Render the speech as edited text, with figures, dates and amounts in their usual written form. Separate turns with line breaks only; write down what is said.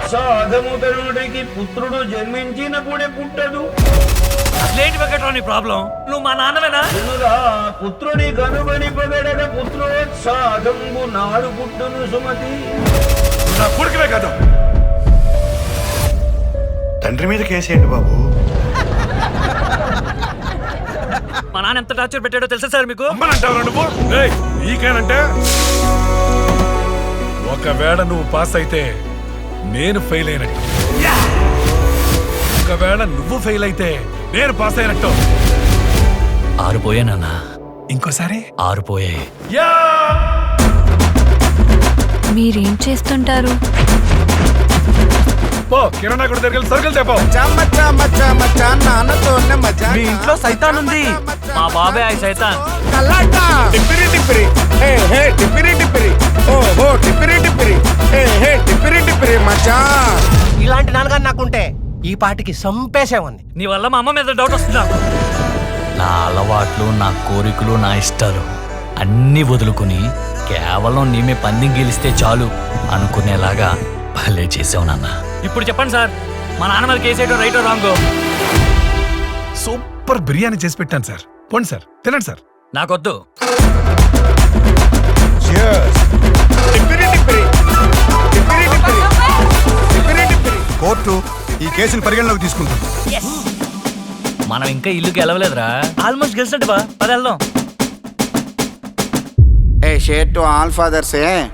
పుత్రోత్సాహముతనుడికి పుత్రుడు జన్మించినప్పుడే పుట్టదు.
అసలేంటి వెంకట్రావు నీ ప్రాబ్లం? నువ్వు మా నాన్నవేనా?
వినురా, పుత్రుని కనుగొని పగడక పుత్రోత్సాహంబు నాడు పుట్టును సుమతి.
నా కొడుకువే కదా. తండ్రి మీద కేసేయండి బాబు.
మా నాన్న ఎంత టార్చర్ పెట్టాడో తెలుసా సార్ మీకు?
అమ్మనంటావు నువ్వు? నీకేనంటే ఒకవేళ నువ్వు పాస్ అయితే నేను ఫెయిల్ అయినట్టు, ఒకవేళ నువ్వు ఫెయిల్ అయితే నేను పాస్ అయినట్టు.
6 పోయానన్నా.
ఇంకోసారి
6 పోయాయి.
మీరేం చేస్తుంటారు?
పో కిరాణా కూడా దగ్గర సరుకులు తెపో.
మీ ఇంట్లో సైతాన్ ఉంది. మా బాబాయ్ ఆ సైతాన్.
ఇలాంటి నాన్నగారు నాకుంటే ఈ పాటికి సంపేసే ఉంది.
నీ వల్ల మా అమ్మ మీద డౌట్ వస్తుంది నాకు. నా అలవాట్లు, నా కోరికలు, నా ఇష్టాలు అన్నీ వదులుకుని కేవలం నీమే పందెం గెలిస్తే చాలు అనుకునేలాగా భలే చేసావు నాన్న. ఇప్పుడు చెప్పండి సార్, మా నాన్న మీద కేసేయడం రైటో రాంగో?
సూపర్ బిర్యానీ చేసి పెట్టాను సార్. పోండి సార్, తినండి సార్.
నాకొద్దు.
కోర్టు ఈ కేసును పరిగణలోకి తీసుకుంటుంది.
మనం ఇంకా ఇల్లు గెలవలేదురా. ఆల్మోస్ట్ గెలిచినట్టు బా. పది వెళ్దాం.
Share to all ఫాదర్సే.